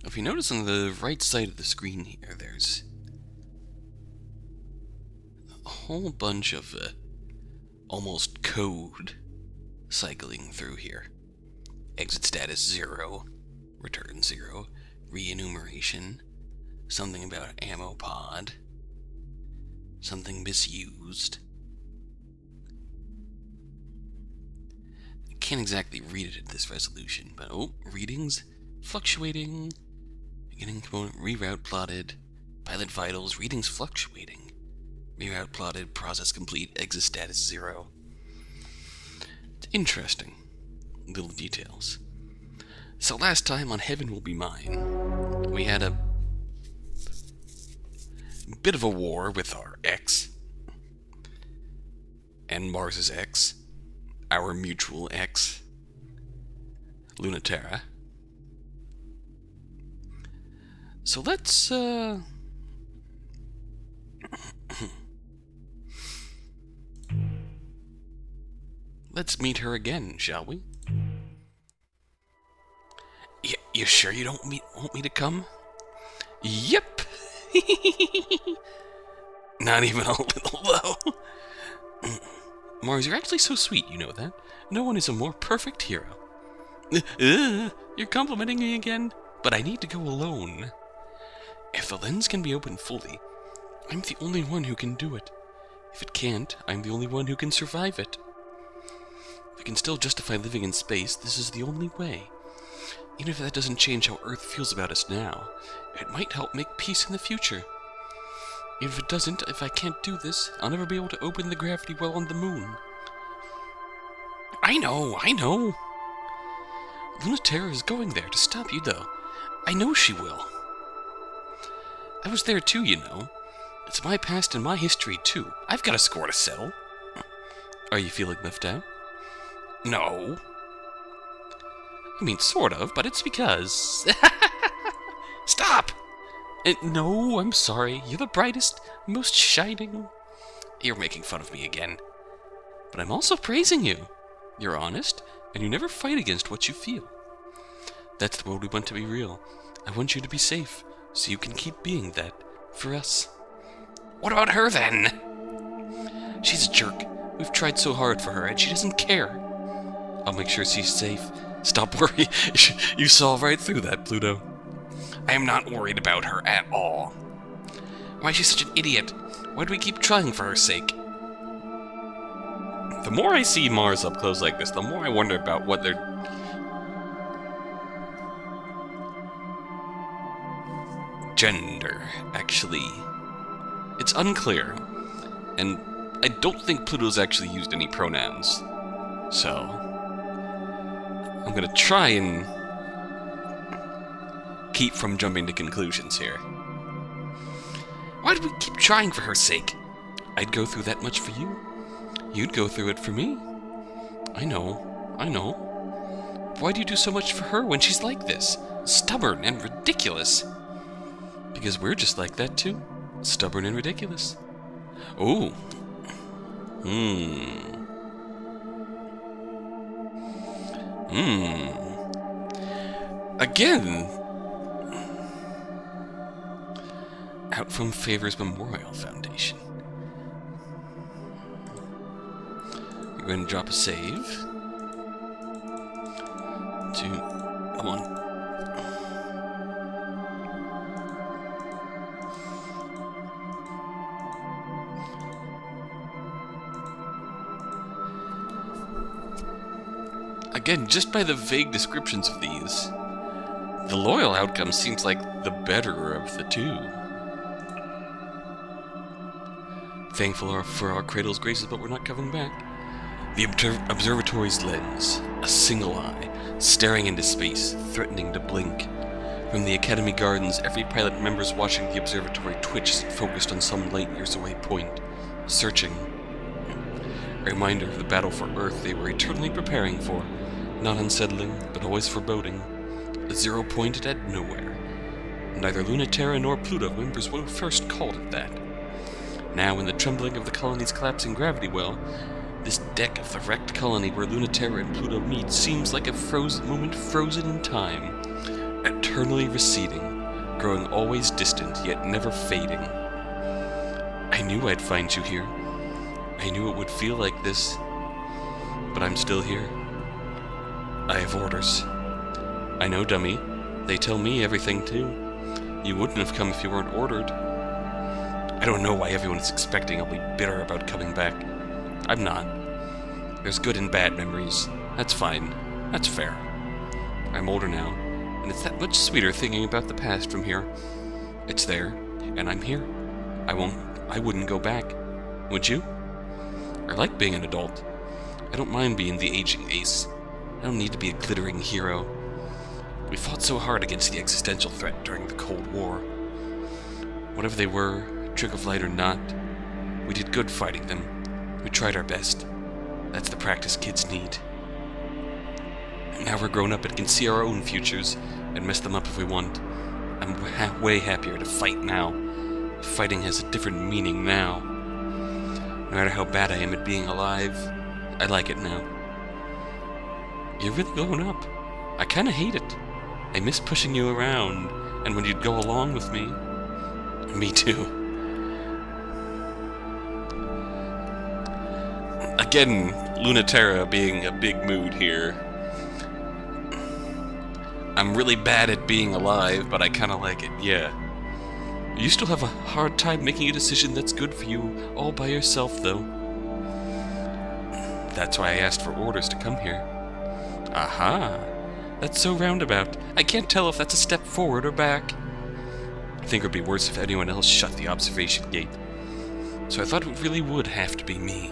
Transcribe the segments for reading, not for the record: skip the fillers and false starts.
If you notice on the right side of the screen here, there's a whole bunch of almost code cycling through here. Exit status 0, return 0, re-enumeration, something about ammo pod, something misused. I can't exactly read it at this resolution, but readings, fluctuating, beginning component, reroute plotted, pilot vitals, readings fluctuating, reroute plotted, process complete, exit status 0. It's interesting little details. So last time on Heaven Will Be Mine, we had a bit of a war with our ex and Mars's ex, our mutual ex, Lunatera. So let's let's meet her again, shall we? You sure you don't want me to come? Yep. Not even a little, though. Mars, you're actually so sweet, you know that. No one is a more perfect hero. You're complimenting me again? But I need to go alone. If the lens can be opened fully, I'm the only one who can do it. If it can't, I'm the only one who can survive it. If we can still justify living in space, this is the only way. Even if that doesn't change how Earth feels about us now, it might help make peace in the future. Even if it doesn't, if I can't do this, I'll never be able to open the gravity well on the moon. I know! Lunatera is going there to stop you, though. I know she will. I was there too, you know. It's my past and my history, too. I've got a score to settle. Are you feeling left out? No. I mean, sort of, but it's because... Stop! No, I'm sorry. You're the brightest, most shining... You're making fun of me again. But I'm also praising you. You're honest, and you never fight against what you feel. That's the world we want to be real. I want you to be safe, so you can keep being that for us. What about her, then? She's a jerk. We've tried so hard for her, and she doesn't care. I'll make sure she's safe. Stop worrying. You saw right through that, Pluto. I am not worried about her at all. Why is she such an idiot? Why do we keep trying for her sake? The more I see Mars up close like this, the more I wonder about what they're... Gender, actually. It's unclear. And I don't think Pluto's actually used any pronouns. So... I'm gonna try and keep from jumping to conclusions here. Why do we keep trying for her sake? I'd go through that much for you. You'd go through it for me. I know. Why do you do so much for her when she's like this? Stubborn and ridiculous. Because we're just like that too. Stubborn and ridiculous. Oh. Again. Out from Favors Memorial Foundation. You're going to drop a save. Come on. Again, just by the vague descriptions of these, the loyal outcome seems like the better of the two. Thankful for our Cradle's graces, but we're not coming back. The Observatory's lens, a single eye, staring into space, threatening to blink. From the Academy Gardens, every pilot member's watching the Observatory twitch as it focused on some light years away point, searching. A reminder of the battle for Earth they were eternally preparing for. Not unsettling, but always foreboding. A 0 pointed at nowhere. Neither Lunatera nor Pluto remembers when first called it that. Now, in the trembling of the colony's collapsing gravity well, this deck of the wrecked colony where Lunatera and Pluto meet seems like a moment frozen in time. eternally receding, growing always distant, yet never fading. I knew I'd find you here. I knew it would feel like this, but I'm still here. I have orders. I know, dummy. They tell me everything, too. You wouldn't have come if you weren't ordered. I don't know why everyone is expecting I'll be bitter about coming back. I'm not. There's good and bad memories. That's fine. That's fair. I'm older now, and it's that much sweeter thinking about the past from here. It's there, and I'm here. I wouldn't go back. Would you? I like being an adult. I don't mind being the aging ace. I don't need to be a glittering hero. We fought so hard against the existential threat during the Cold War. Whatever they were, trick of light or not, we did good fighting them. We tried our best. That's the practice kids need. Now we're grown up and can see our own futures and mess them up if we want. I'm way happier to fight now. Fighting has a different meaning now. No matter how bad I am at being alive, I like it now. You're really growing up. I kinda hate it. I miss pushing you around, and when you'd go along with me. Me too. Again, Lunaterra being a big mood here. I'm really bad at being alive, but I kinda like it, yeah. You still have a hard time making a decision that's good for you all by yourself, though. That's why I asked for orders to come here. Aha! That's so roundabout. I can't tell if that's a step forward or back. I think it would be worse if anyone else shut the observation gate. So I thought it really would have to be me.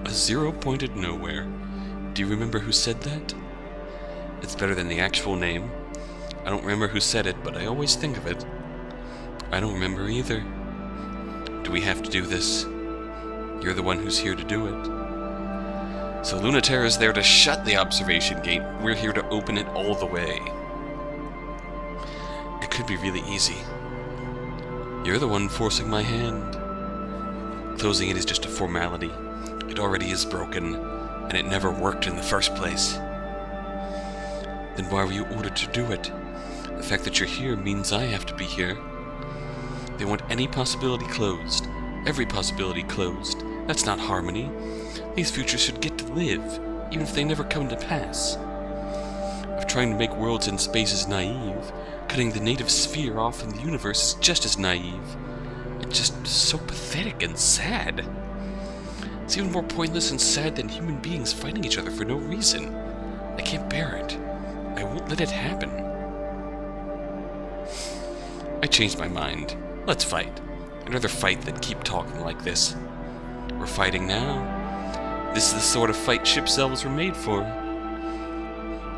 A zero pointed nowhere. Do you remember who said that? It's better than the actual name. I don't remember who said it, but I always think of it. I don't remember either. Do we have to do this? You're the one who's here to do it. So Lunaterra is there to shut the observation gate. We're here to open it all the way. It could be really easy. You're the one forcing my hand. Closing it is just a formality. It already is broken, and it never worked in the first place. Then why were you ordered to do it? The fact that you're here means I have to be here. They want any possibility closed. Every possibility closed. That's not harmony. These futures should get to live, even if they never come to pass. If trying to make worlds in space is naive, cutting the native sphere off in the universe is just as naive. It's just so pathetic and sad. It's even more pointless and sad than human beings fighting each other for no reason. I can't bear it. I won't let it happen. I changed my mind. Let's fight. I'd rather fight than keep talking like this. We're fighting now. This is the sort of fight ship's elves were made for.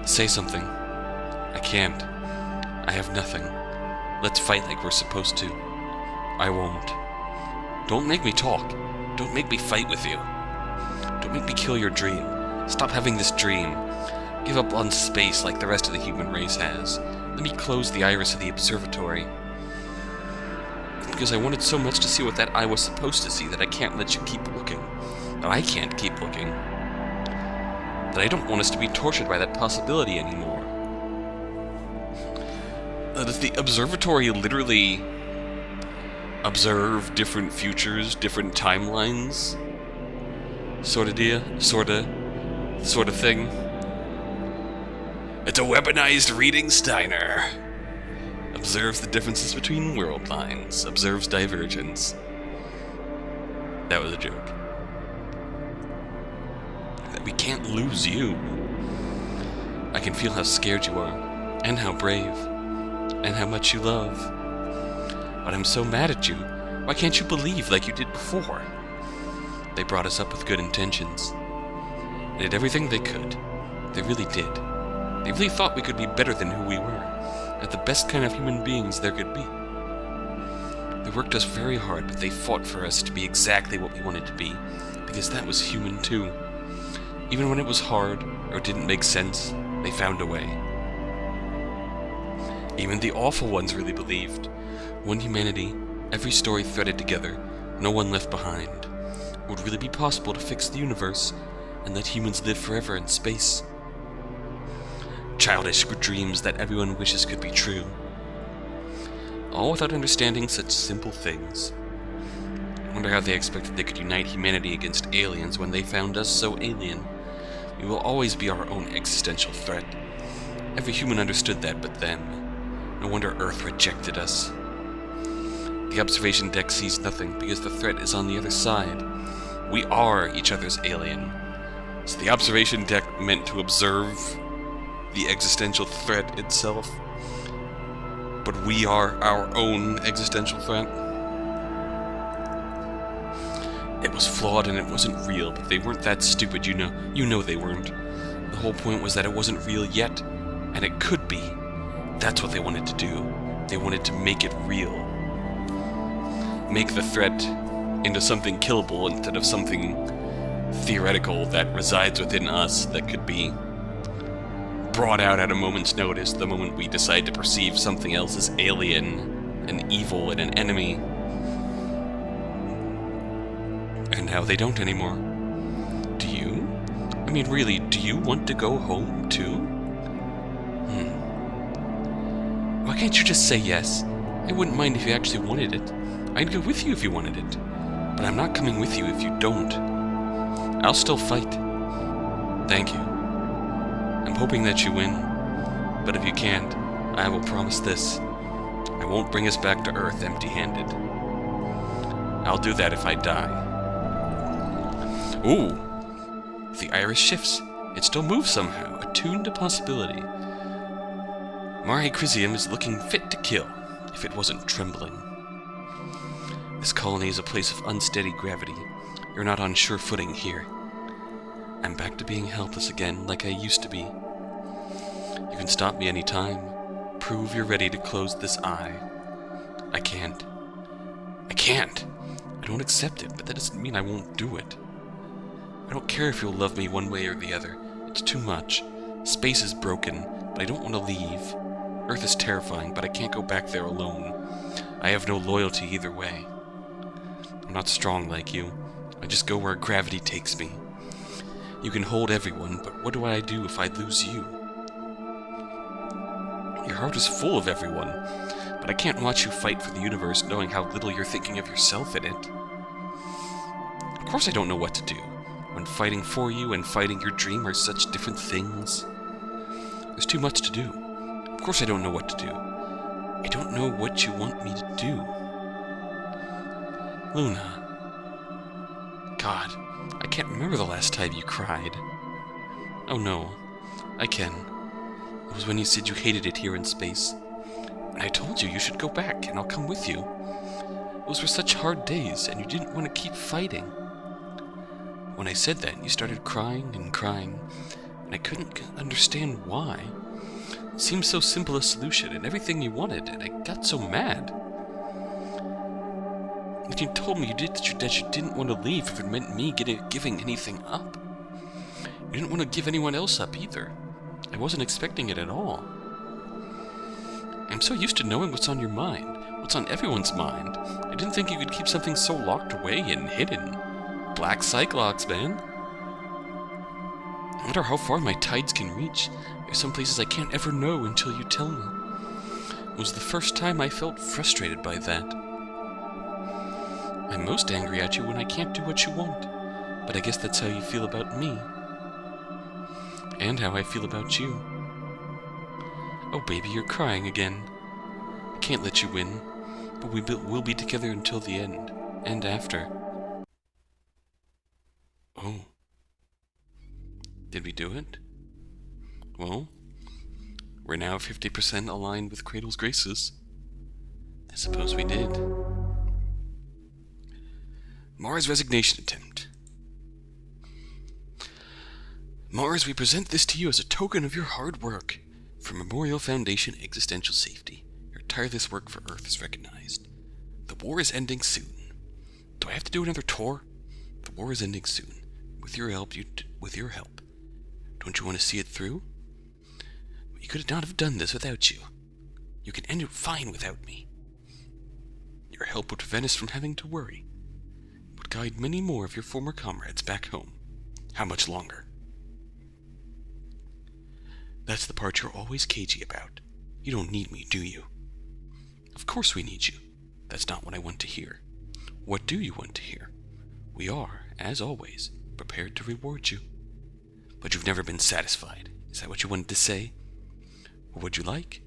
Say something. I can't. I have nothing. Let's fight like we're supposed to. I won't. Don't make me talk. Don't make me fight with you. Don't make me kill your dream. Stop having this dream. Give up on space like the rest of the human race has. Let me close the iris of the observatory. Because I wanted so much to see what that eye was supposed to see that I can't let you keep looking. That I can't keep looking. That I don't want us to be tortured by that possibility anymore. Does the observatory literally observe different futures, different timelines? Sort of thing. It's a weaponized reading Steiner. Observes the differences between world lines. Observes divergence. That was a joke. That we can't lose you. I can feel how scared you are, and how brave, and how much you love. But I'm so mad at you. Why can't you believe like you did before? They brought us up with good intentions. They did everything they could. They really did. They really thought we could be better than who we were. At the best kind of human beings there could be. They worked us very hard, but they fought for us to be exactly what we wanted to be, because that was human too. Even when it was hard, or didn't make sense, they found a way. Even the awful ones really believed. One humanity, every story threaded together, no one left behind. It would really be possible to fix the universe, and let humans live forever in space. childish dreams that everyone wishes could be true. All without understanding such simple things. I wonder how they expected they could unite humanity against aliens when they found us so alien. We will always be our own existential threat. Every human understood that, but then, no wonder Earth rejected us. The observation deck sees nothing because the threat is on the other side. We are each other's alien. So the observation deck meant to observe the existential threat itself, but we are our own existential threat. It was flawed and it wasn't real, but they weren't that stupid, you know. You know they weren't. The whole point was that it wasn't real yet, and it could be. That's what they wanted to do. They wanted to make it real. Make the threat into something killable instead of something theoretical that resides within us that could be brought out at a moment's notice the moment we decide to perceive something else as alien and evil and an enemy. And now they don't anymore. Do you? I mean, really, do you want to go home, too? Why can't you just say yes? I wouldn't mind if you actually wanted it. I'd go with you if you wanted it. But I'm not coming with you if you don't. I'll still fight. Thank you. I'm hoping that you win. But if you can't, I will promise this. I won't bring us back to Earth empty-handed. I'll do that if I die. Ooh! The iris shifts. It still moves somehow, attuned to possibility. Mare Crisium is looking fit to kill, if it wasn't trembling. This colony is a place of unsteady gravity. You're not on sure footing here. I'm back to being helpless again, like I used to be. You can stop me any time. Prove you're ready to close this eye. I can't. I can't! I don't accept it, but that doesn't mean I won't do it. I don't care if you'll love me one way or the other. It's too much. Space is broken, but I don't want to leave. Earth is terrifying, but I can't go back there alone. I have no loyalty either way. I'm not strong like you. I just go where gravity takes me. You can hold everyone, but what do I do if I lose you? Your heart is full of everyone, but I can't watch you fight for the universe knowing how little you're thinking of yourself in it. Of course I don't know what to do, when fighting for you and fighting your dream are such different things. There's too much to do. Of course I don't know what to do. I don't know what you want me to do. Luna. God, I can't remember the last time you cried. Oh no, I can. It was when you said you hated it here in space. And I told you should go back, and I'll come with you. Those were such hard days, and you didn't want to keep fighting. When I said that, you started crying and crying, and I couldn't understand why. It seemed so simple a solution, and everything you wanted, and I got so mad. And you told me that you didn't want to leave if it meant me giving anything up. You didn't want to give anyone else up either. I wasn't expecting it at all. I'm so used to knowing what's on your mind, what's on everyone's mind. I didn't think you could keep something so locked away and hidden. Black Cyclops, man. No matter how far my tides can reach, there's some places I can't ever know until you tell me. It was the first time I felt frustrated by that. I'm most angry at you when I can't do what you want, but I guess that's how you feel about me. And how I feel about you. Oh baby, you're crying again. I can't let you win, but we'll be together until the end, and after. Oh. Did we do it? Well, we're now 50% aligned with Cradle's graces. I suppose we did. Mars resignation attempt. Mars, we present this to you as a token of your hard work. For Memorial Foundation Existential Safety, your tireless work for Earth is recognized. The war is ending soon. Do I have to do another tour? The war is ending soon. With your help, Don't you want to see it through? You could not have done this without you. You can end it fine without me. Your help would prevent us from having to worry. Would guide many more of your former comrades back home. How much longer? That's the part you're always cagey about. You don't need me, do you? Of course we need you. That's not what I want to hear. What do you want to hear? We are, as always, prepared to reward you. But you've never been satisfied. Is that what you wanted to say? Or would you like?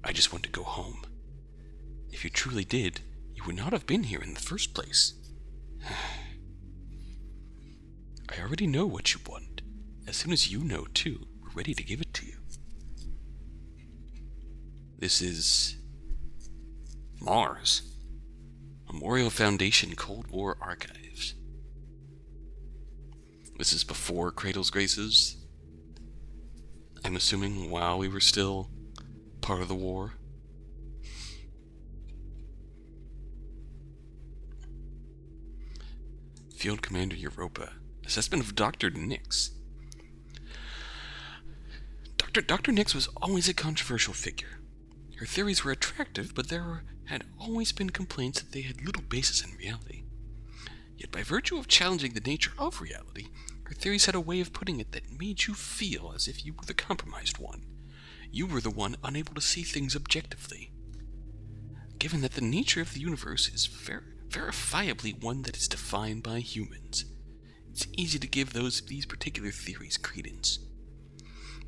I just want to go home. If you truly did, you would not have been here in the first place. I already know what you want. As soon as you know, too, we're ready to give it to you. This is Mars. Memorial Foundation Cold War Archives. This is before Cradle's Graces. I'm assuming while we were still part of the war. Field Commander Europa. Assessment of Dr. Nix. Dr. Nix was always a controversial figure. Her theories were attractive, but there had always been complaints that they had little basis in reality. Yet by virtue of challenging the nature of reality, her theories had a way of putting it that made you feel as if you were the compromised one. You were the one unable to see things objectively. Given that the nature of the universe is verifiably one that is defined by humans, it's easy to give these particular theories credence.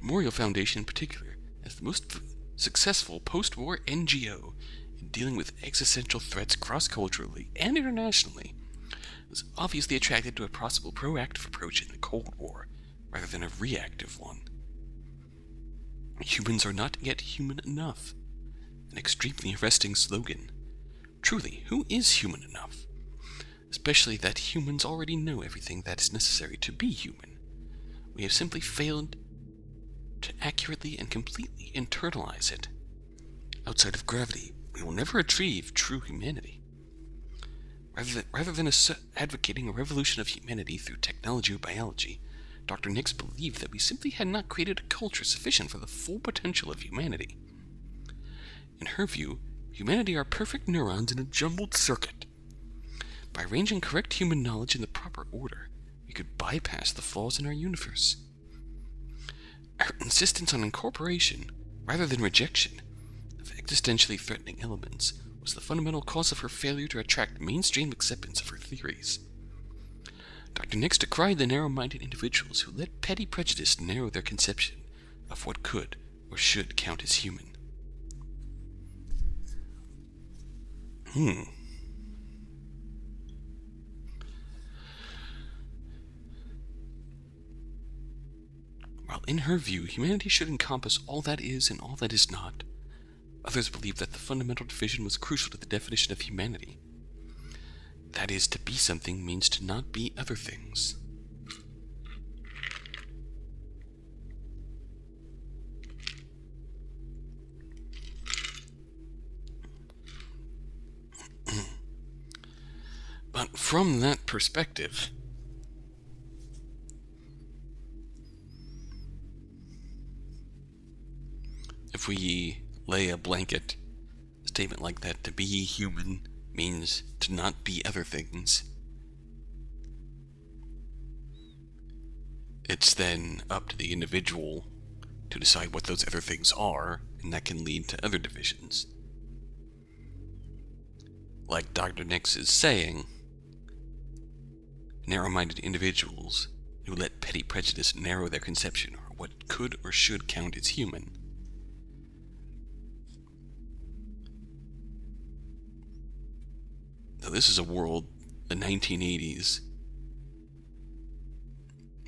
Memorial Foundation in particular, as the most successful post-war NGO in dealing with existential threats cross-culturally and internationally, was obviously attracted to a possible proactive approach in the Cold War rather than a reactive one. Humans are not yet human enough. An extremely arresting slogan. Truly, who is human enough? Especially that humans already know everything that is necessary to be human. We have simply failed to accurately and completely internalize it. Outside of gravity, we will never achieve true humanity. Rather than advocating a revolution of humanity through technology or biology, Dr. Nix believed that we simply had not created a culture sufficient for the full potential of humanity. In her view, humanity are perfect neurons in a jumbled circuit. By arranging correct human knowledge in the proper order, we could bypass the flaws in our universe. Her insistence on incorporation, rather than rejection, of existentially threatening elements was the fundamental cause of her failure to attract mainstream acceptance of her theories. Dr. Nix decried the narrow-minded individuals who let petty prejudice narrow their conception of what could or should count as human. While in her view, humanity should encompass all that is and all that is not, others believe that the fundamental division was crucial to the definition of humanity. That is, to be something means to not be other things. But from that perspective, if we lay a blanket statement like that, to be human means to not be other things, it's then up to the individual to decide what those other things are, and that can lead to other divisions. Like Dr. Nix is saying, narrow-minded individuals who let petty prejudice narrow their conception of what could or should count as human. Now, this is a world, the 1980s,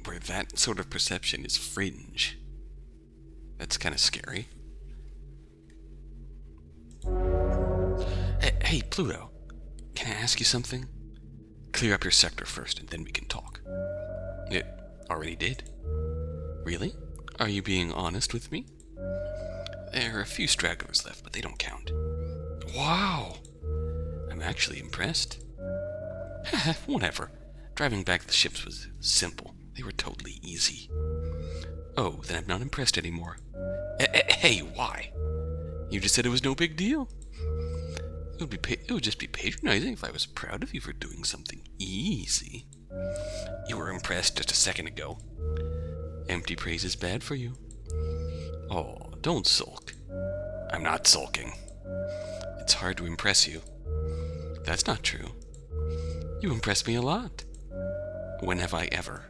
where that sort of perception is fringe. That's kind of scary. Hey, Pluto, can I ask you something? Clear up your sector first, and then we can talk. It already did. Really? Are you being honest with me? There are a few stragglers left, but they don't count. Wow! I'm actually impressed. Whatever. Driving back the ships was simple. They were totally easy. Oh, then I'm not impressed anymore. Hey, why? You just said it was no big deal. It would just be patronizing if I was proud of you for doing something easy. You were impressed just a second ago. Empty praise is bad for you. Oh, don't sulk. I'm not sulking. It's hard to impress you. That's not true. You impress me a lot. When have I ever?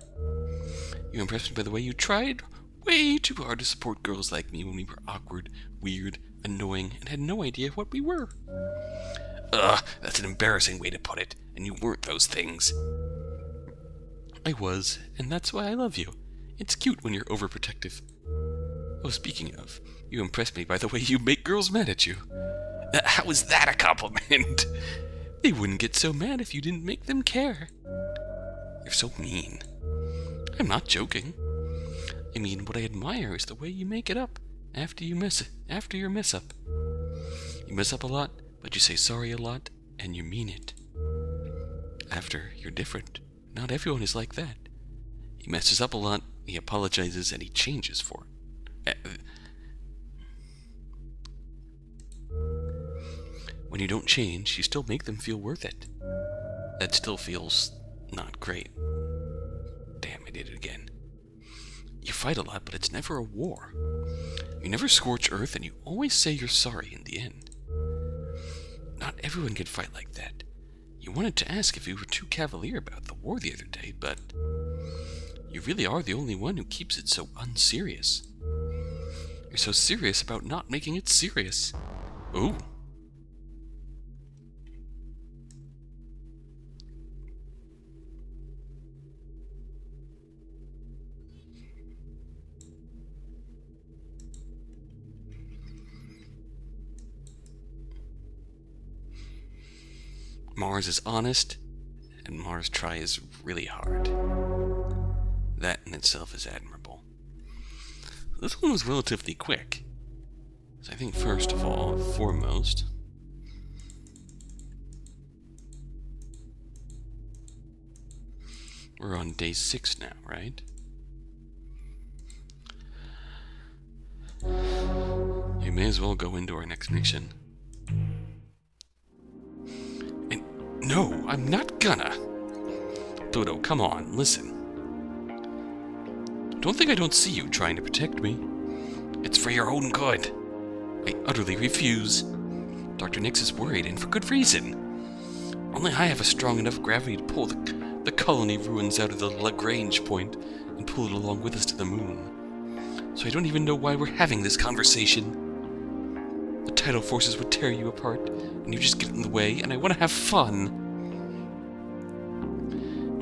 You impressed me by the way you tried way too hard to support girls like me when we were awkward, weird, annoying, and had no idea what we were. Ugh, that's an embarrassing way to put it, and you weren't those things. I was, and that's why I love you. It's cute when you're overprotective. Oh, speaking of, you impressed me by the way you make girls mad at you. How is that a compliment? They wouldn't get so mad if you didn't make them care. You're so mean. I'm not joking. I mean, what I admire is the way you make it up after your mess up. You mess up a lot, but you say sorry a lot, and you mean it. After, you're different. Not everyone is like that. He messes up a lot, he apologizes, and he changes for it. When you don't change, you still make them feel worth it. That still feels not great. Damn, I did it again. You fight a lot, but it's never a war. You never scorch earth, and you always say you're sorry in the end. Not everyone can fight like that. You wanted to ask if you were too cavalier about the war the other day, but you really are the only one who keeps it so unserious. You're so serious about not making it serious. Ooh. Mars is honest, and Mars tries really hard. That in itself is admirable. This one was relatively quick. So I think first of all, foremost, we're on day 6 now, right? You may as well go into our next mission. No, I'm not gonna. Pluto, come on, listen. Don't think I don't see you trying to protect me. It's for your own good. I utterly refuse. Dr. Nix is worried, and for good reason. Only I have a strong enough gravity to pull the colony ruins out of the Lagrange point and pull it along with us to the moon. So I don't even know why we're having this conversation. The tidal forces would tear you apart, and you just get in the way, and I want to have fun.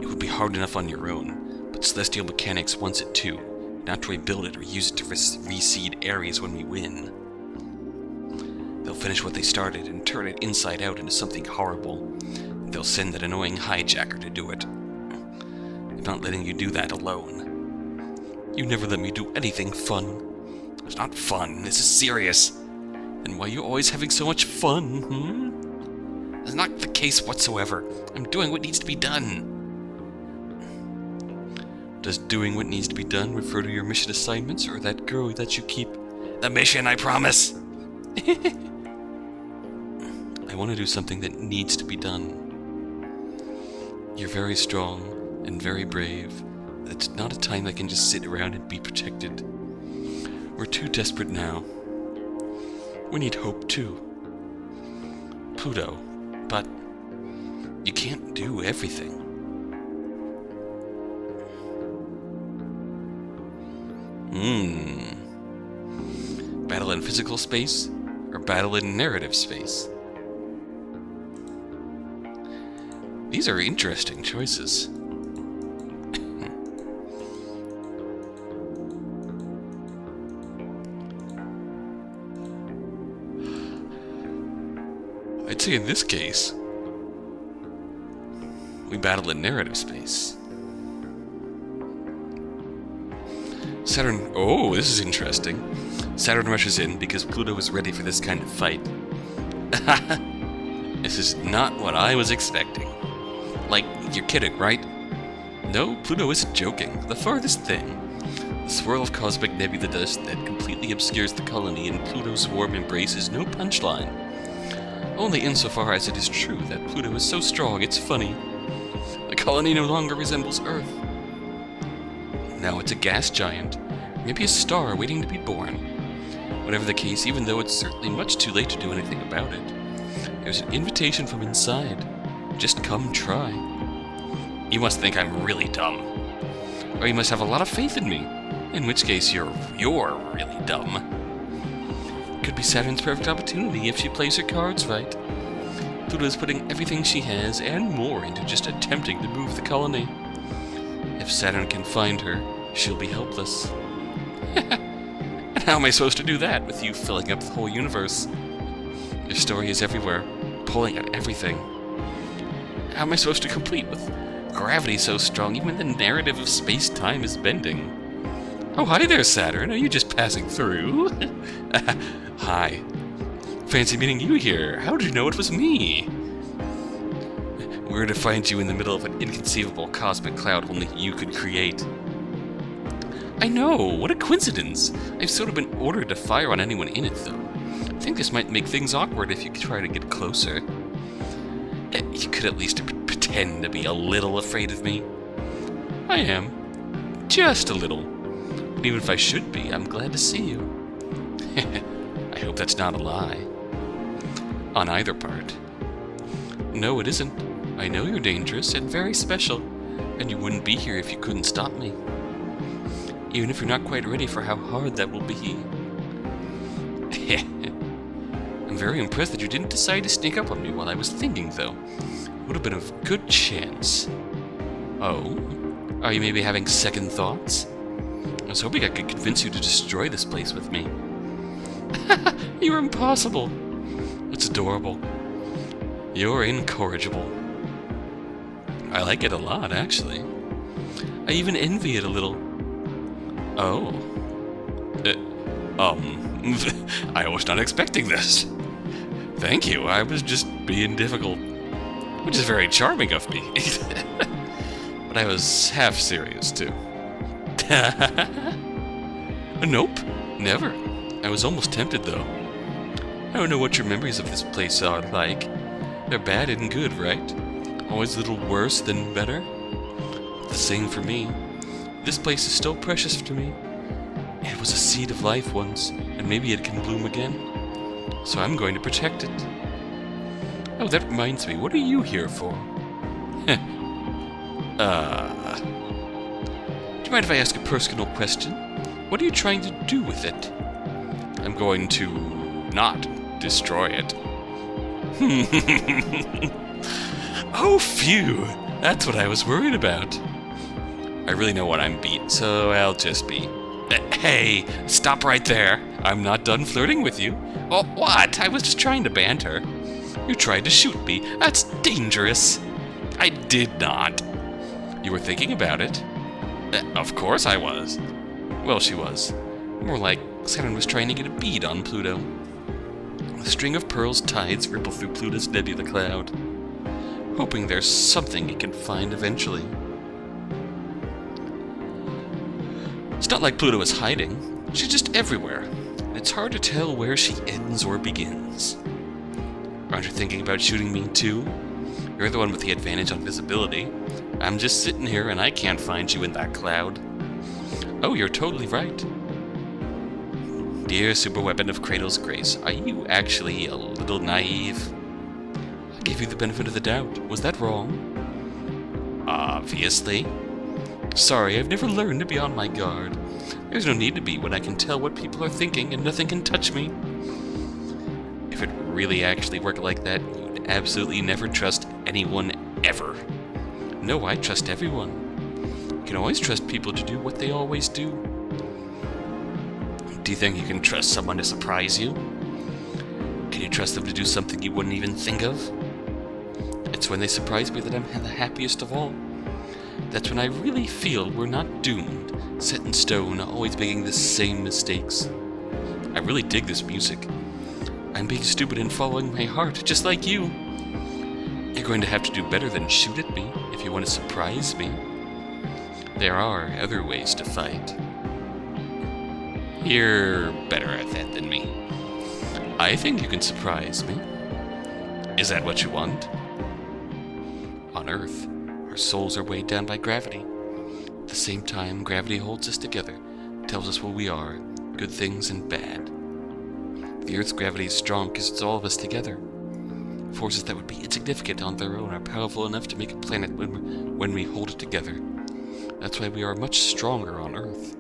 It would be hard enough on your own, but Celestial Mechanics wants it too, not to rebuild it or use it to reseed Ares when we win. They'll finish what they started and turn it inside out into something horrible. They'll send that annoying hijacker to do it. I'm not letting you do that alone. You never let me do anything fun. It's not fun, this is serious. And why are you always having so much fun, That's not the case whatsoever. I'm doing what needs to be done. Does doing what needs to be done refer to your mission assignments or that girl that you keep? The mission, I promise! I want to do something that needs to be done. You're very strong and very brave. It's not a time I can just sit around and be protected. We're too desperate now. We need hope, too. Pluto, but you can't do everything. Battle in physical space, or battle in narrative space? These are interesting choices. I'd say in this case, we battle in narrative space. Saturn... Oh, this is interesting. Saturn rushes in because Pluto is ready for this kind of fight. This is not what I was expecting. Like, you're kidding, right? No, Pluto isn't joking. The farthest thing. The swirl of cosmic nebula dust that completely obscures the colony in Pluto's warm embrace is no punchline. Only insofar as it is true that Pluto is so strong it's funny. The colony no longer resembles Earth. Now it's a gas giant, maybe a star waiting to be born. Whatever the case, even though it's certainly much too late to do anything about it, there's an invitation from inside. Just come try. You must think I'm really dumb. Or you must have a lot of faith in me. In which case, you're really dumb. Could be Saturn's perfect opportunity if she plays her cards right. Pluto is putting everything she has and more into just attempting to move the colony. If Saturn can find her, she'll be helpless. And how am I supposed to do that with you filling up the whole universe? Your story is everywhere, pulling at everything. How am I supposed to complete with gravity so strong even the narrative of space-time is bending? Oh, hi there, Saturn. Are you just passing through? Hi. Fancy meeting you here. How did you know it was me? Where to find you in the middle of an inconceivable cosmic cloud only you could create? I know, what a coincidence. I've sort of been ordered to fire on anyone in it, though. I think this might make things awkward if you try to get closer. You could at least pretend to be a little afraid of me. I am. Just a little. But even if I should be, I'm glad to see you. I hope that's not a lie. On either part. No, it isn't. I know you're dangerous and very special, and you wouldn't be here if you couldn't stop me. Even if you're not quite ready for how hard that will be. I'm very impressed that you didn't decide to sneak up on me while I was thinking, though. Would have been a good chance. Oh? Are you maybe having second thoughts? I was hoping I could convince you to destroy this place with me. You're impossible. It's adorable. You're incorrigible. I like it a lot, actually. I even envy it a little. Oh. I was not expecting this. Thank you, I was just being difficult. Which is very charming of me. But I was half serious, too. Nope, never. I was almost tempted, though. I don't know what your memories of this place are like. They're bad and good, right? Always a little worse than better? The same for me. This place is still precious to me. It was a seed of life once, and maybe it can bloom again. So I'm going to protect it. Oh, that reminds me, what are you here for? Do you mind if I ask a personal question? What are you trying to do with it? I'm going to not destroy it. Oh, phew! That's what I was worried about. I really know what I'm beat, so I'll just be. Hey, stop right there. I'm not done flirting with you. Oh, what? I was just trying to banter. You tried to shoot me. That's dangerous. I did not. You were thinking about it. Of course I was. Well, she was. More like Saturn was trying to get a bead on Pluto. A string of pearls tides ripple through Pluto's nebula cloud, hoping there's something it can find eventually. It's not like Pluto is hiding. She's just everywhere, and it's hard to tell where she ends or begins. Aren't you thinking about shooting me too? You're the one with the advantage on visibility. I'm just sitting here and I can't find you in that cloud. Oh, you're totally right. Dear superweapon of Cradle's grace, are you actually a little naive? I gave you the benefit of the doubt. Was that wrong? Obviously. Sorry, I've never learned to be on my guard. There's no need to be when I can tell what people are thinking and nothing can touch me. If it really actually worked like that, you'd absolutely never trust anyone ever. No, I trust everyone. You can always trust people to do what they always do. Do you think you can trust someone to surprise you? Can you trust them to do something you wouldn't even think of? It's when they surprise me that I'm the happiest of all. That's when I really feel we're not doomed, set in stone, always making the same mistakes. I really dig this music. I'm being stupid and following my heart, just like you. You're going to have to do better than shoot at me if you want to surprise me. There are other ways to fight. You're better at that than me. I think you can surprise me. Is that what you want? On Earth, our souls are weighed down by gravity. At the same time, gravity holds us together, tells us what we are, good things and bad. The Earth's gravity is strong because it's all of us together. Forces that would be insignificant on their own are powerful enough to make a planet when we hold it together. That's why we are much stronger on Earth.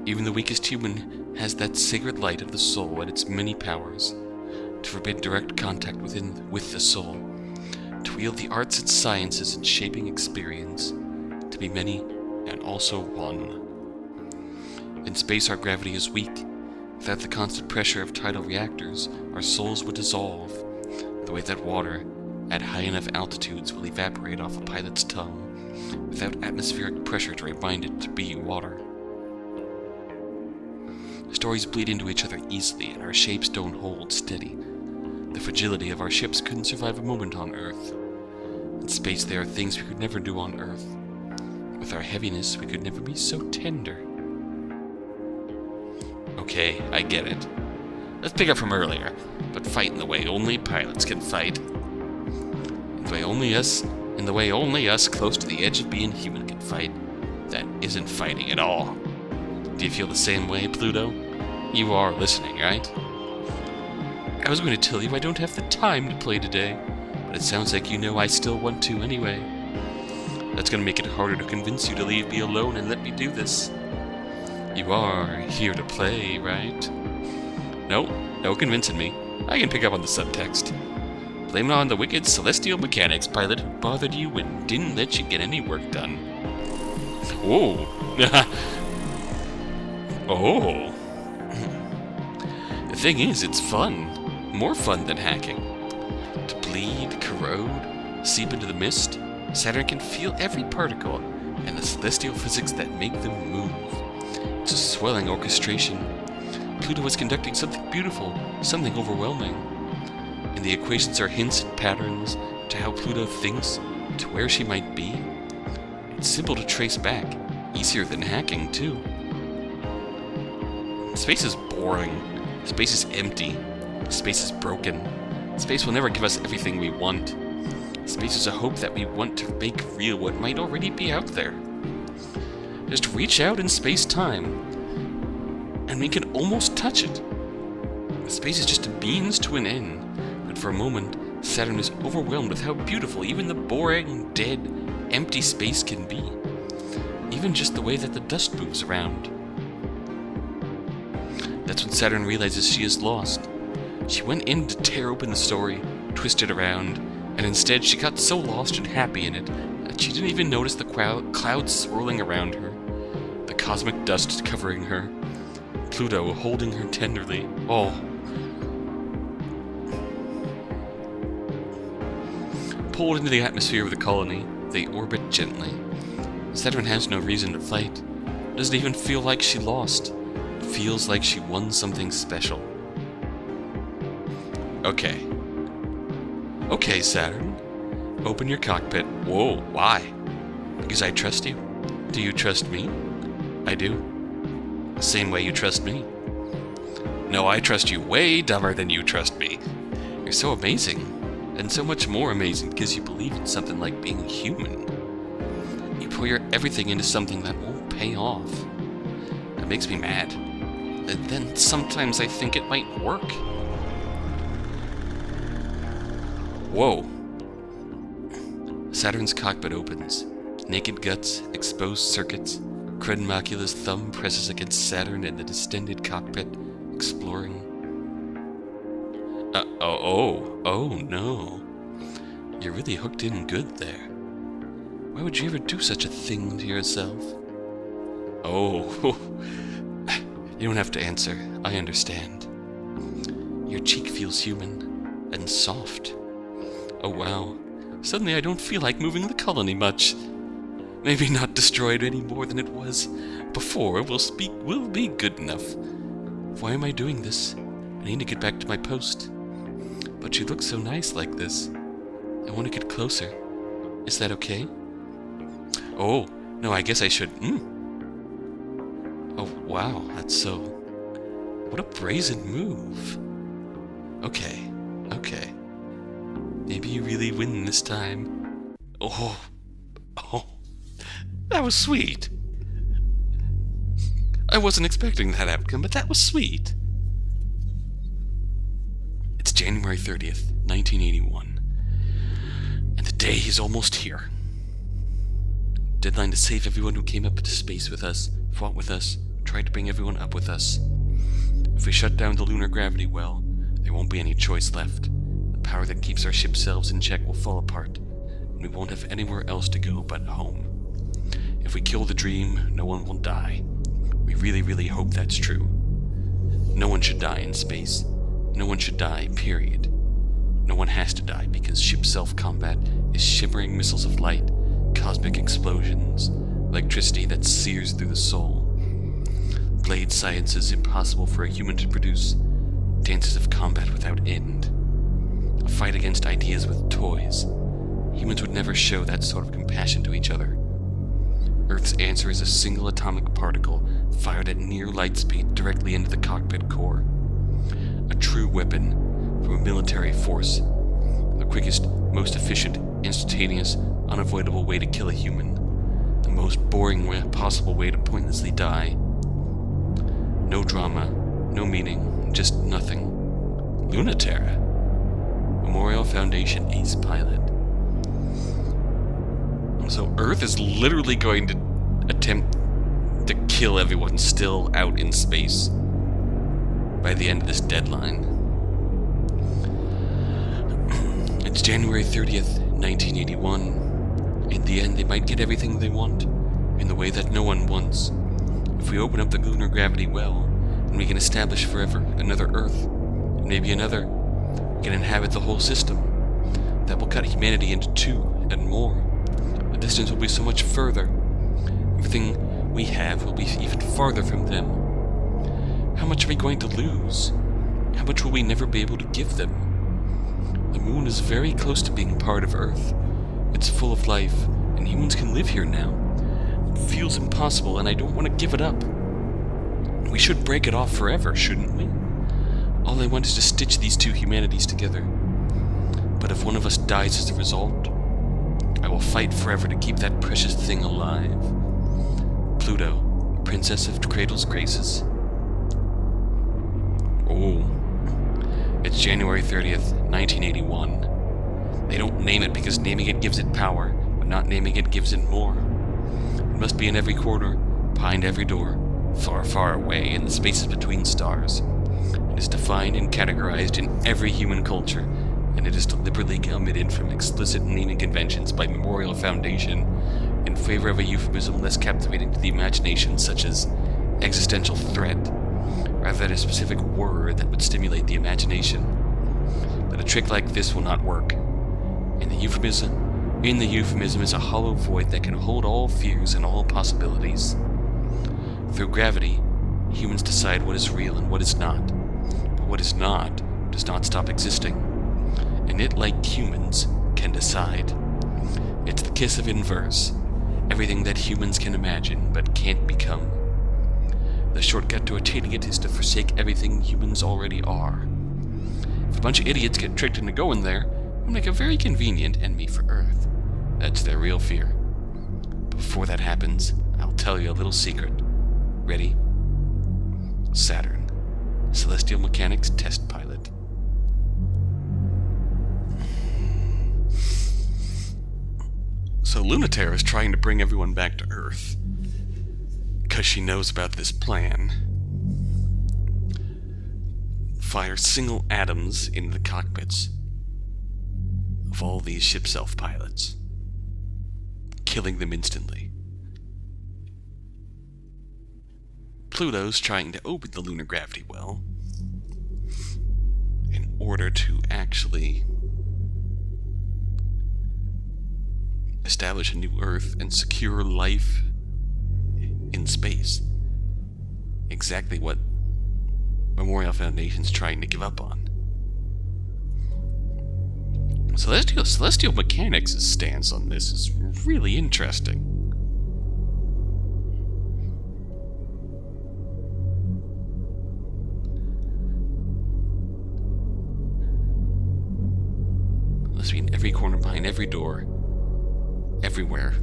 Even the weakest human has that sacred light of the soul and its many powers, to forbid direct contact with the soul, to wield the arts and sciences in shaping experience, to be many and also one. In space our gravity is weak. Without the constant pressure of tidal reactors, our souls would dissolve, the way that water, at high enough altitudes, will evaporate off a pilot's tongue, without atmospheric pressure to remind it to be water. Stories bleed into each other easily, and our shapes don't hold steady. The fragility of our ships couldn't survive a moment on Earth. In space there are things we could never do on Earth. With our heaviness, we could never be so tender. Okay, I get it. Let's pick up from earlier, but fight in the way only pilots can fight. In the way only us close to the edge of being human can fight. That isn't fighting at all. Do you feel the same way, Pluto? You are listening, right? I was going to tell you I don't have the time to play today, but it sounds like you know I still want to anyway. That's going to make it harder to convince you to leave me alone and let me do this. You are here to play, right? No convincing me. I can pick up on the subtext. Blame it on the wicked celestial mechanics pilot who bothered you and didn't let you get any work done. Whoa. Oh. The thing is, it's fun. More fun than hacking. To bleed, corrode, seep into the mist, Saturn can feel every particle and the celestial physics that make them move. It's a swelling orchestration. Pluto is conducting something beautiful, something overwhelming. And the equations are hints and patterns to how Pluto thinks, to where she might be. It's simple to trace back, easier than hacking, too. Space is boring. Space is empty. Space is broken. Space will never give us everything we want. Space is a hope that we want to make real what might already be out there. Just reach out in space-time, and we can almost touch it. Space is just a means to an end, but for a moment, Saturn is overwhelmed with how beautiful even the boring, dead, empty space can be. Even just the way that the dust moves around. That's when Saturn realizes she is lost. She went in to tear open the story, twist it around, and instead she got so lost and happy in it that she didn't even notice the clouds swirling around her, the cosmic dust covering her, Pluto holding her tenderly. Oh. Pulled into the atmosphere of the colony, they orbit gently. Saturn has no reason to fight. Doesn't even feel like she lost. It feels like she won something special. Okay. Okay, Saturn. Open your cockpit. Whoa, why? Because I trust you. Do you trust me? I do. The same way you trust me. No, I trust you way dumber than you trust me. You're so amazing. And so much more amazing because you believe in something like being human. You pour your everything into something that won't pay off. That makes me mad. And then sometimes I think it might work. Whoa. Saturn's cockpit opens. Naked guts, exposed circuits. Credmacula's thumb presses against Saturn in the distended cockpit, exploring. Oh no. You're really hooked in good there. Why would you ever do such a thing to yourself? Oh, you don't have to answer. I understand. Your cheek feels human and soft. Oh wow. Suddenly I don't feel like moving the colony much. Maybe not destroyed any more than it was before will be good enough. Why am I doing this? I need to get back to my post. But you look so nice like this. I want to get closer. Is that okay? Oh, no, I guess I should. Oh, wow, that's so... What a brazen move. Okay. Maybe you really win this time. Oh, that was sweet. I wasn't expecting that outcome, but that was sweet. It's January 30th, 1981, and the day is almost here. Deadline to save everyone who came up into space with us, fought with us, tried to bring everyone up with us. If we shut down the lunar gravity well, there won't be any choice left. The power that keeps our ship selves in check will fall apart, and we won't have anywhere else to go but home. If we kill the dream, no one will die. We really, really hope that's true. No one should die in space. No one should die, period. No one has to die because ship self-combat is shimmering missiles of light, cosmic explosions, electricity that sears through the soul. Blade sciences impossible for a human to produce, dances of combat without end. A fight against ideas with toys. Humans would never show that sort of compassion to each other. Earth's answer is a single atomic particle fired at near light speed directly into the cockpit core. A true weapon from a military force. The quickest, most efficient, instantaneous, unavoidable way to kill a human. The most boring possible way to pointlessly die. No drama, no meaning, just nothing. Lunaterra. Memorial Foundation Ace Pilot. So Earth is literally going to attempt to kill everyone still out in space by the end of this deadline. It's January 30th, 1981. In the end, they might get everything they want, in the way that no one wants. If we open up the lunar gravity well, then we can establish forever another Earth, and maybe another. We can inhabit the whole system. That will cut humanity into two and more. The distance will be so much further. Everything we have will be even farther from them. How much are we going to lose? How much will we never be able to give them? The moon is very close to being part of Earth. It's full of life, and humans can live here now. It feels impossible, and I don't want to give it up. We should break it off forever, shouldn't we? All I want is to stitch these two humanities together. But if one of us dies as a result, I will fight forever to keep that precious thing alive. Pluto, Princess of Cradle's Graces. Oh, it's January 30th, 1981. They don't name it because naming it gives it power, but not naming it gives it more. It must be in every corner, behind every door, far, far away in the spaces between stars. It is defined and categorized in every human culture, and it is deliberately omitted from explicit naming conventions by Memorial Foundation in favor of a euphemism less captivating to the imagination, such as existential threat, rather than a specific word that would stimulate the imagination. But a trick like this will not work. In the euphemism is a hollow void that can hold all fears and all possibilities. Through gravity, humans decide what is real and what is not. But what is not does not stop existing. And it, like humans, can decide. It's the kiss of inverse, everything that humans can imagine but can't become. The shortcut to attaining it is to forsake everything humans already are. If a bunch of idiots get tricked into going there, it'll make a very convenient enemy for Earth. That's their real fear. Before that happens, I'll tell you a little secret. Ready? Saturn, Celestial Mechanics Test Pilot. So Lunaterra is trying to bring everyone back to Earth, because she knows about this plan. Fire single atoms into the cockpits of all these ship self-pilots, killing them instantly. Pluto's trying to open the lunar gravity well in order to actually establish a new Earth and secure life in space. Exactly what Memorial Foundation's trying to give up on. Celestial Mechanics' stance on this is really interesting. Must be in every corner, behind every door, everywhere,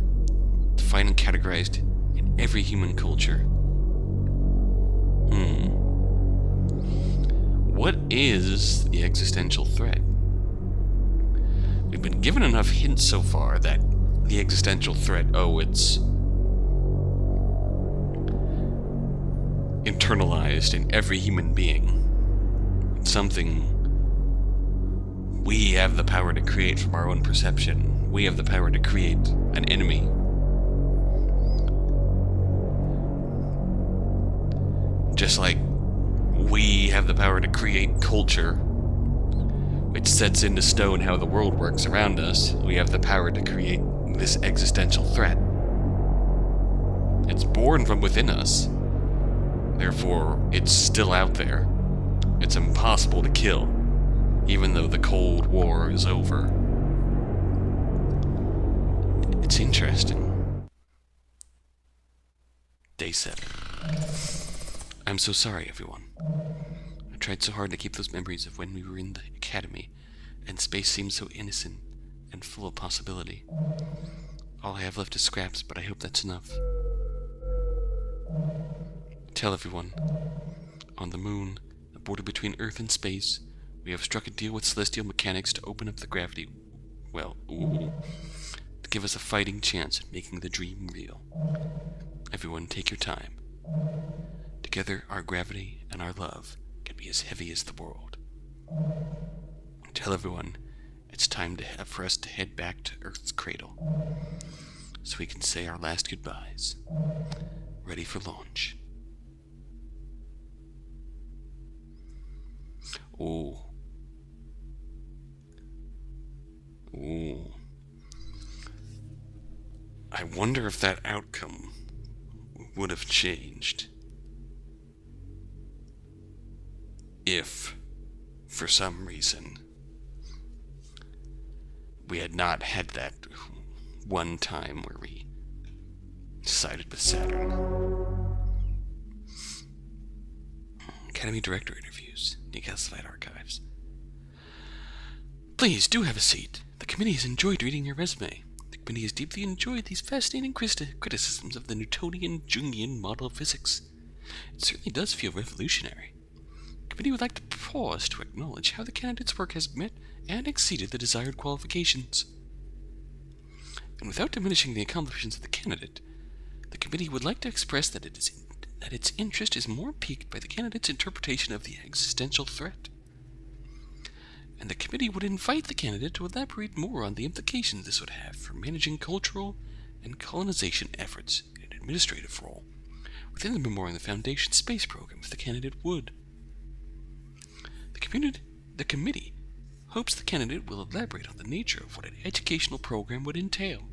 defined and categorized in every human culture. is the existential threat? We've been given enough hints so far that the existential threat, it's internalized in every human being. It's something we have the power to create from our own perception. We have the power to create an enemy. Just like we have the power to create culture, which sets into stone how the world works around us, we have the power to create this existential threat. It's born from within us. Therefore, it's still out there. It's impossible to kill, even though the Cold War is over. It's interesting. Day 7. I'm so sorry, everyone. I tried so hard to keep those memories of when we were in the academy, and space seemed so innocent and full of possibility. All I have left is scraps, but I hope that's enough. Tell everyone, on the moon, the border between Earth and space, we have struck a deal with celestial mechanics to open up the gravity, to give us a fighting chance at making the dream real. Everyone, take your time. Together, our gravity and our love can be as heavy as the world. Tell everyone it's time for us to head back to Earth's cradle, so we can say our last goodbyes. Ready for launch. Ooh. I wonder if that outcome would have changed if, for some reason, we had not had that one time where we sided with Saturn. Academy Director interviews, declassified archives. Please do have a seat. The committee has enjoyed reading your resume. The committee has deeply enjoyed these fascinating criticisms of the Newtonian Jungian model of physics. It certainly does feel revolutionary. The committee would like to pause to acknowledge how the candidate's work has met and exceeded the desired qualifications. And without diminishing the accomplishments of the candidate, the committee would like to express that its interest is more piqued by the candidate's interpretation of the existential threat. And the committee would invite the candidate to elaborate more on the implications this would have for managing cultural and colonization efforts in an administrative role within the Memorial Foundation space program if the candidate would. The committee hopes the candidate will elaborate on the nature of what an educational program would entail.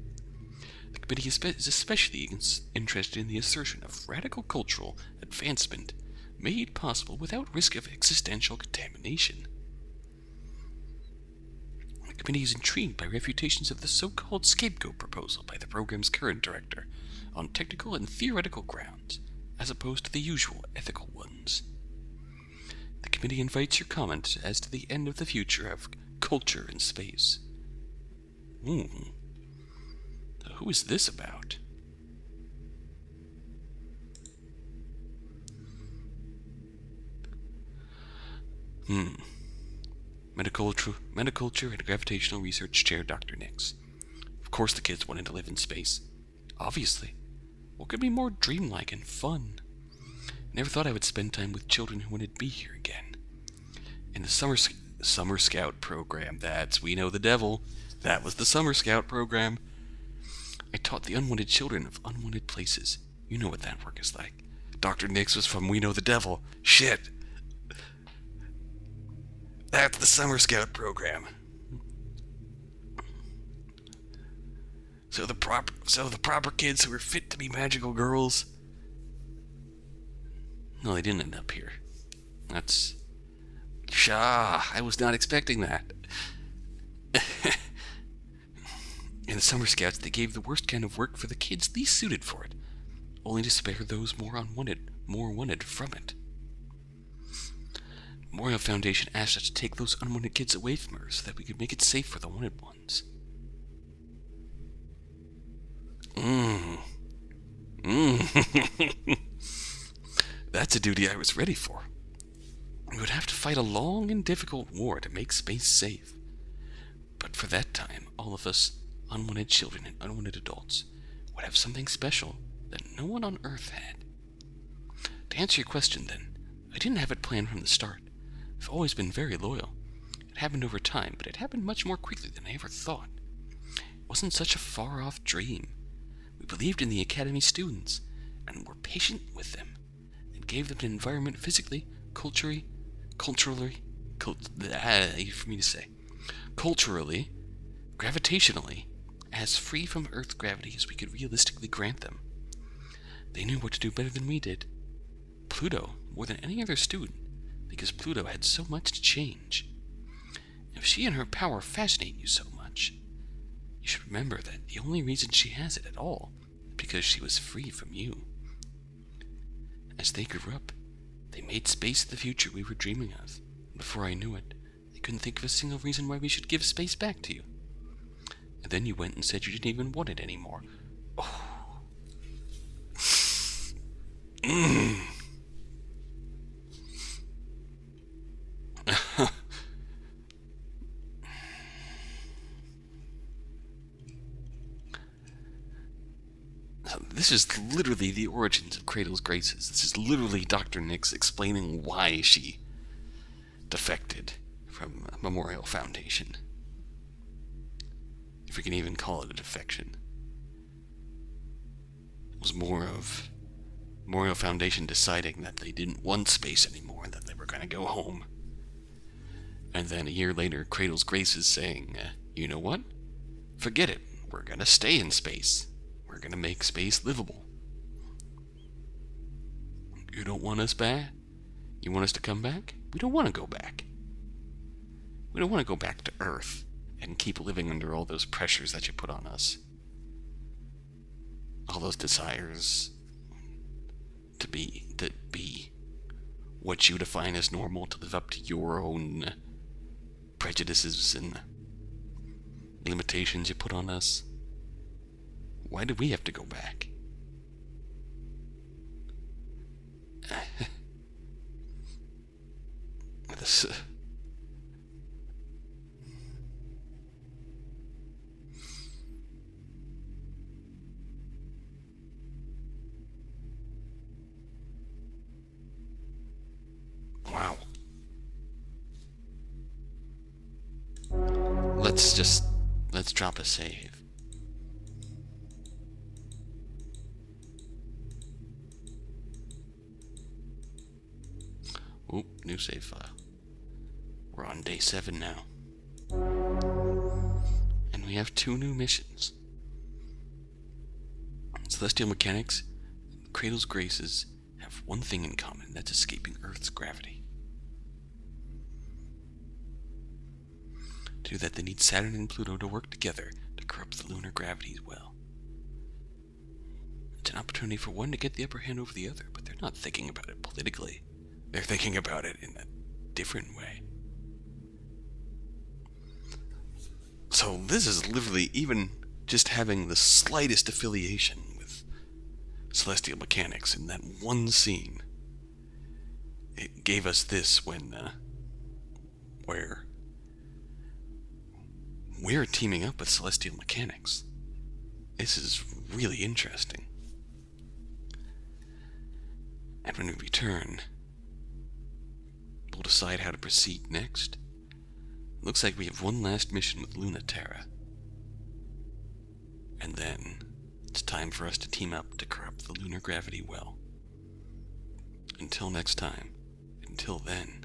The committee is especially interested in the assertion of radical cultural advancement made possible without risk of existential contamination. The committee is intrigued by refutations of the so-called scapegoat proposal by the program's current director on technical and theoretical grounds, as opposed to the usual ethical ones. The committee invites your comment as to the end of the future of culture in space. Who is this about? Metaculture and Gravitational Research Chair Dr. Nix. Of course the kids wanted to live in space. Obviously. What could be more dreamlike and fun? Never thought I would spend time with children who wanted to be here again. In the Summer Scout program, We Know the Devil. That was the Summer Scout program. I taught the unwanted children of unwanted places. You know what that work is like. Dr. Nix was from We Know the Devil. Shit. That's the Summer Scout program. So the proper kids who were fit to be magical girls. No, they didn't end up here. I was not expecting that. In the Summer Scouts, they gave the worst kind of work for the kids least suited for it, only to spare those more wanted from it. Memorial Foundation asked us to take those unwanted kids away from her so that we could make it safe for the wanted ones. That's a duty I was ready for. We would have to fight a long and difficult war to make space safe. But for that time, all of us unwanted children and unwanted adults would have something special that no one on Earth had. To answer your question, then, I didn't have it planned from the start. I've always been very loyal. It happened over time, but it happened much more quickly than I ever thought. It wasn't such a far-off dream. We believed in the Academy students, and were patient with them, and gave them an environment physically, culturally, gravitationally, as free from Earth gravity as we could realistically grant them. They knew what to do better than we did. Pluto, more than any other student, because Pluto had so much to change. If she and her power fascinate you so much, you should remember that the only reason she has it at all is because she was free from you. As they grew up, they made space the future we were dreaming of. Before I knew it, they couldn't think of a single reason why we should give space back to you. And then you went and said you didn't even want it anymore. Oh. This is literally the origins of Cradle's Graces. This is literally Dr. Nix explaining why she defected from Memorial Foundation. If we can even call it a defection. It was more of Memorial Foundation deciding that they didn't want space anymore and that they were going to go home. And then a year later, Cradle's Graces saying, you know what? Forget it. We're going to stay in space. We're going to make space livable. You don't want us back? You want us to come back? We don't want to go back. We don't want to go back to Earth and keep living under all those pressures that you put on us. All those desires to be what you define as normal, to live up to your own prejudices and limitations you put on us. Why do we have to go back? This, wow. Let's drop a save. Oop, new save file. We're on day 7 now. And we have 2 new missions. Celestial Mechanics and Cradle's Graces have one thing in common, that's escaping Earth's gravity. To do that, they need Saturn and Pluto to work together to corrupt the lunar gravity as well. It's an opportunity for one to get the upper hand over the other, but they're not thinking about it politically. They're thinking about it in a different way. So this is literally, even just having the slightest affiliation with Celestial Mechanics in that one scene, it gave us this when where we're teaming up with Celestial Mechanics. This is really interesting. And when we return, we'll decide how to proceed next. Looks like we have one last mission with Lunaterra. And then it's time for us to team up to corrupt the lunar gravity well. Until next time, until then,